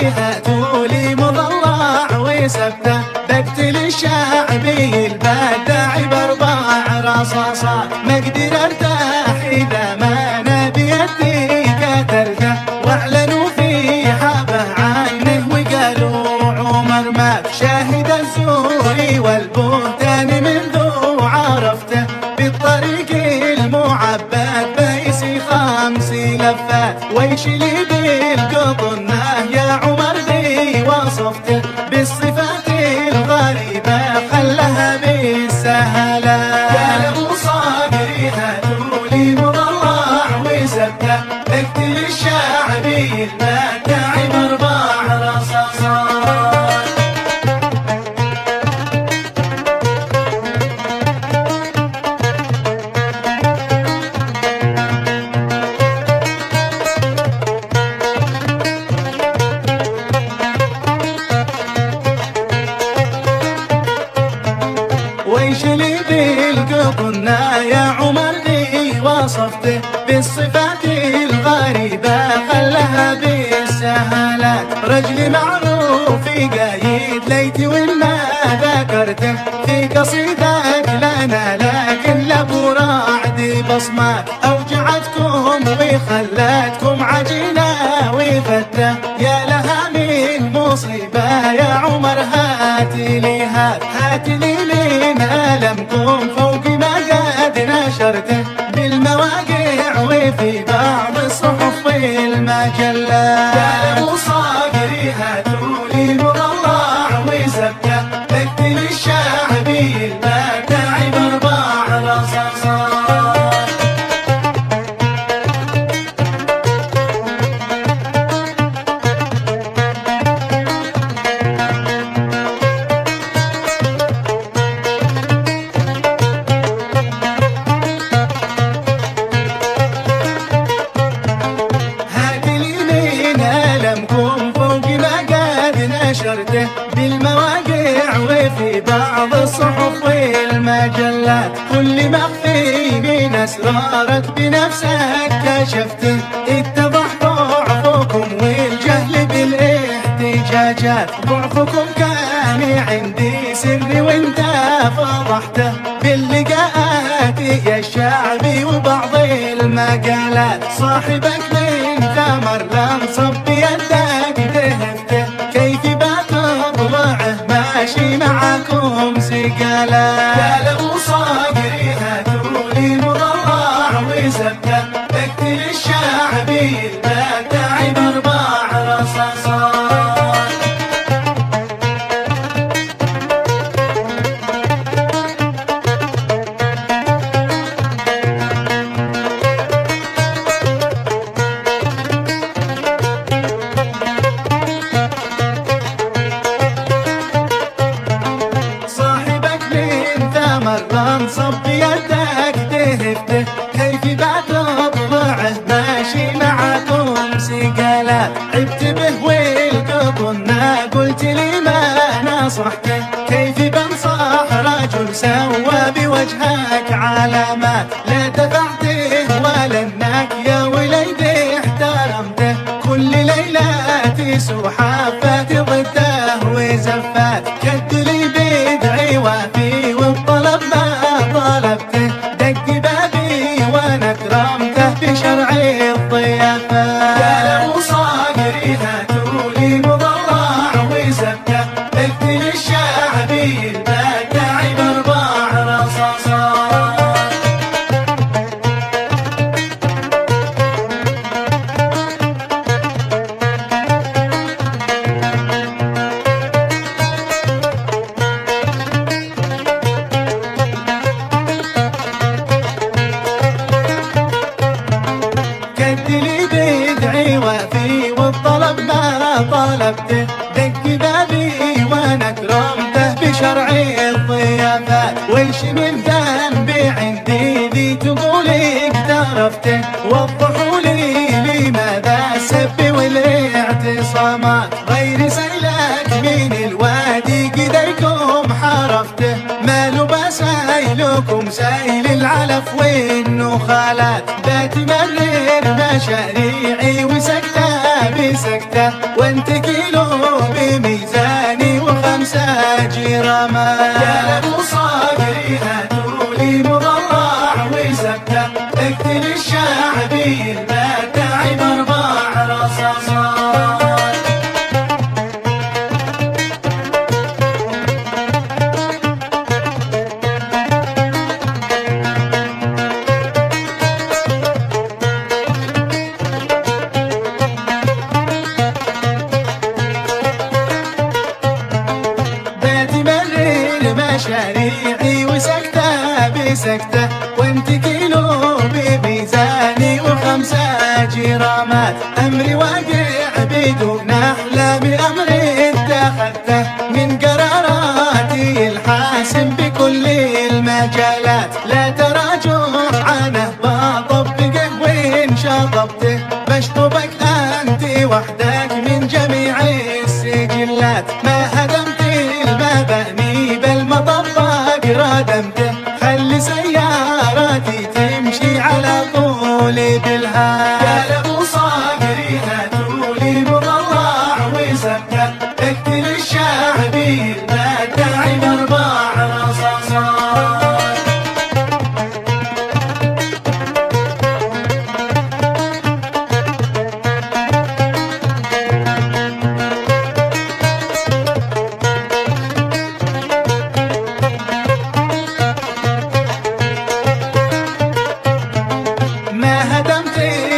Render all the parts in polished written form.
بيها تولي مضلع وسبته، بقتل الشعبي البداع باربع رصاصات، ما اقدر ارتاح اذا ما انا بيدي قتلته، واعلنوا في حبه عنه وقالوا عمر مات، شاهد الزور والبهتان منذ عرفته، بالطريق المعبد بيسي 5 لفات، ويش لي بالقطنه يا عمر ذي وصفته، بالصفات الغريبه خلها بالسهلات، قال ابو صابري هاتولي مضلع وسبته، بقتل الشعبي البداع باربع رصاصات. ويش لي بالقطنه يا عمر ذي وصفته، بالصفات الغريبه خلها بالسهلات، رجل معروف قايد ليتي وما ذكرته، في قصيدك لنا لكن لابو رعد بصمات، اوجعتكم وخلتكم عجينه وفته، يا لها من مصيبه يا عمر هاتي لي هاتي لي من ألمكم فوق ما قد نشرته، بالمواقع وفي بعض الصحف والمجلات، قال ابو صابري هاتولي مضلع وسبته، بقتل الشعبي البداع باربع رصاصات. نشرته بالمواقع وفي بعض الصحف والمجلات، كل مخفي من اسرارك بنفسك كشفته، اتضح ضعفكم والجهل بالاحتجاجات، ضعفكم كان عندي سري وانت فضحته، باللقاءات يا الشعبي وبعض المقالات، صاحبك من ثمر لنصب بيدك دهفته، كيف بتطلعه ماشي معاكم سقالات، قال ابو صابري هاتولي مضلع وسبته، بقتل الشعبي البداع باربع رصاصات. مرة نصب يدك دهفته، كيف بتطلعه ماشي معاكم سقالات، عبت به والقطنه قلت لي ما نصحته، كيف بنصح رجل سوى بوجهك علامات، لا دفعته ولا انك يا وليدي احترمته، كل ليله تسوى حافات ضده وزفات، كد لي بدعي وفي والطلب ما طلبته، دق بابي وانا اكرمته بشرع الضيافات، قال ابو صابري هاتولي مضلع وسبته، بقتل الشعبي البداع باربع رصاصات. لي بدعي وفي والطلب ما طلبته، دق بابي وانا اكرمته بشرع الضيافات، ويش من ذنبي عندي ذي تقولي اقترفته، وضحوا لي لماذا السب والاعتصامات، غير سيلك من الوادي قدركم حرفته، ما لبس سيلكم سيل العلف والنخالات، بتمرر مشاريعي وسكتة بسكتة، وانت كيلو جرامات. يا لابو صابري هاتولي مضرع وسبته، اقتل الشعبي البداعي باربع رصاصات. مشاريعي وسكتة بسكتة، وانت كيلو بميزاني وخمسة جرامات. أمري واقع بدون أحلام، أمري اتخذته من قراراتي الحاسم بكل المجالات. لا تراجع عنه بطبقه وإن شطبته، بشطبك أنت وحدك من جميع السجلات. ما هدمت المباني بل مطبق ردمته، خلي سياراتي تمشي على طول بالهاد. يا لابو صابري هاتولي مضرع وسبته، اقتل الشعبي البداعي باربع رصاصات.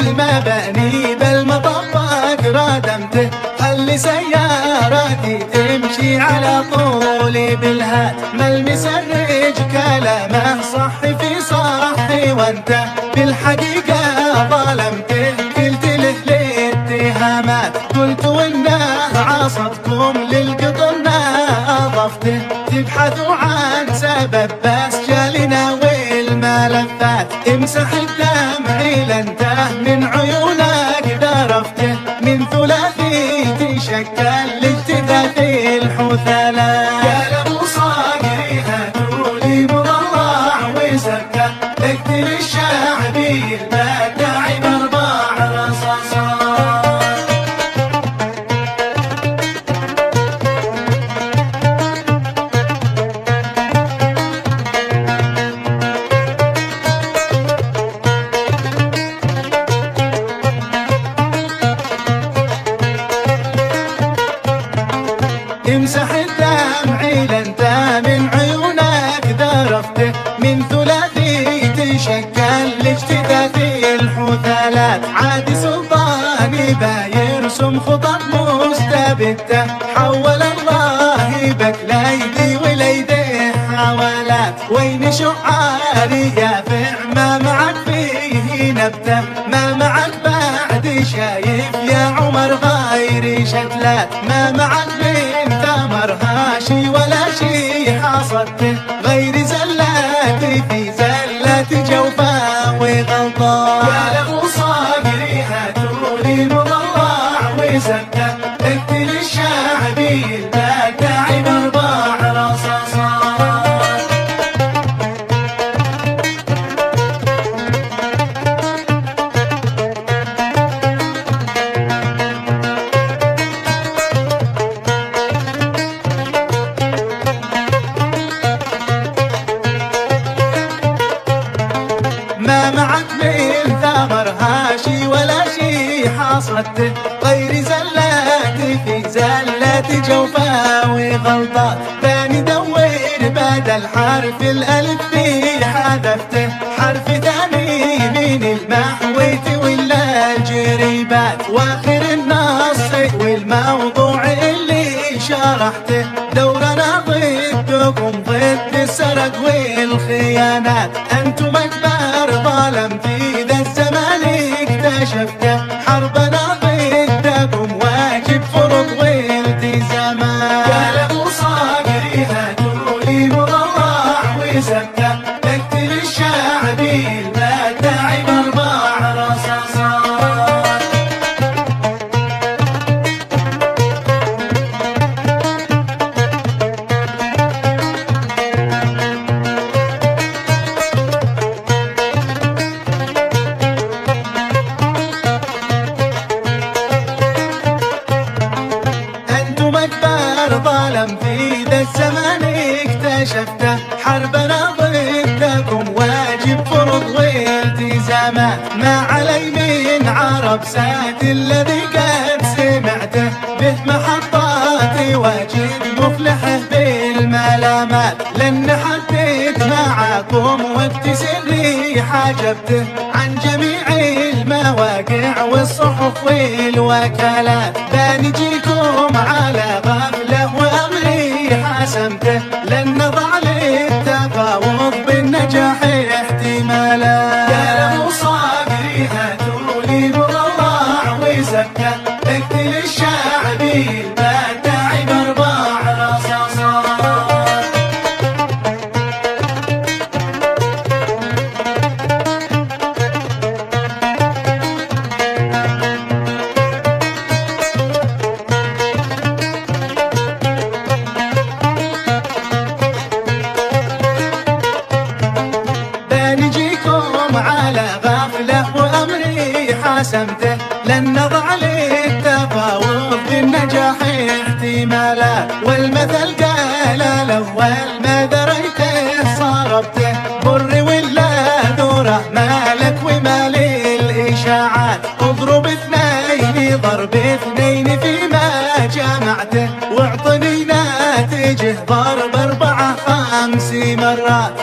المباني بل مطبق ردمته، خلي سياراتي تمشي على طول بالهاد. ما المسرج كلامه صح في صح، وانت بالحقيقة ظلمته، قلت له الاتهامات. قلت وانه عصبكم للقطن اضفته، تبحثوا عن سبب بس جالنا والملفات. امسح الدمع لانته من عيونك ذرفته، من ثلاثي تشكل لاجتثاث الحثالات. يا لابو صابري هاتولي مضرع وسبته، اقتل الشعبي البداعي باربع رصاصات. امسح الدمع لانته من عيونك ذرفته، من ثلاثي تشكل لاجتثاث الحثالات. عادي سلطاني بايرسم خطط مستبدة، حول الله بك ليدي وليديه حوالات. وين شعاري يا فع ما معك فيه نبته، ما معك بعد شايف يا عمر غير شتلات. ما معك من ثمر هاشي ولا شي حصدته، غير زلاتي في زلة جوفا وغلطات. يا لابو صابري هاتولي مضرع وسبته، اقتل الشعبي البداعي باربع رصاصات. ما معك من ثمر هاشي ولا شي حصدته، غير زلاتي في زلة جوفا وغلطات. ثاني دور بدل حرف الألف في حذفته، حرف ثاني من المحويت ولا الجريبات. واخر النص والموضوع اللي شرحته، دورنا ضدكم ضد السرق والخيانات. انتم اكبر ظلم في ذا الزمان اكتشفته، حربنا ضدكم واجب فرض والتزامات. يا لابو صابري هاتولي مضرع وسبته، اقتل الشعبي البداعي باربع رصاصات. كشفته حربنا ضدكم واجب فرض والتزامات ما علي من عرب سات الذي قد سمعته به محطاتي واجد مفلحه بالملامات لن نحدد معاكم وقت سري حاجبته عن جميع المواقع والصحف والوكالات بنجيكم على غفله وامري حسمته لن نضع للتفاوض بالنجاح احتمالا يا له صابري هاتوا لي نور الله وزكاه اقتل الشعبي البداعي باربع رصاصات بنجيكم على غفله وامري حسمته لن نضع للتفاوض بالنجاح احتمالا والمثل قال الاول ما دريته صاربته بر ولا ذوره مالك ومال الاشاعات اضرب اثنين ضرب اثنين فيما جمعته واعطني ناتجه ضرب 4 5 مرات